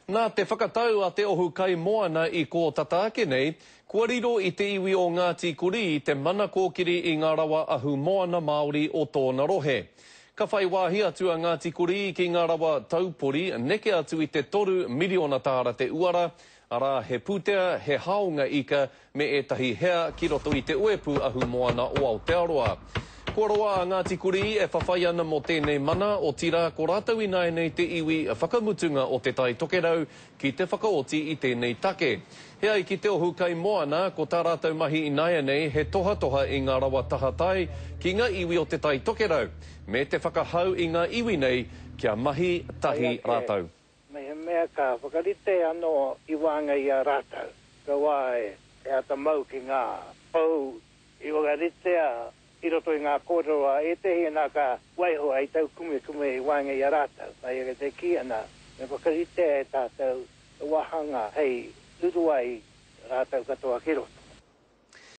Nā te whakatau a te ohu kai moana I ko tataake nei, kua riro I te iwi o Ngāti Kuri I te mana kōkiri I ngā rawa ahu moana Māori o tōna rohe. Ka whai wāhi atu a Ngāti Kuri ki ngā rawa taupori, neke atu I te 3 miliona tāra te uara, ara he pūtea, he haunga ika me etahi hea ki roto I te uepu ahu moana o Aotearoa. Kua roa a Ngāti Kuri e whawhai ana mo tēnei mana o tira ko rātau I nai nei te iwi whakamutunga o te tai tokerau ki te whakaoti I tēnei take. Hea I ki te ohu kai moana ko tā rātau mahi I nai nei he toha I ngā rawa tahatai ki ngā iwi o te tai tokerau. Me te whakahau I ngā iwi nei kia mahi tahi rātau. Mea mea ka whakarite anō I wānga I a rātau. Ka wā e ata mau ki ngā pau I whakarite a I roto I ngā kōroa e te hina ka waiho ai tau kume I wānga I a rātau. Pai e te ki ana me whakarite e tātou wahanga hei turuai rātau katoa ki roto.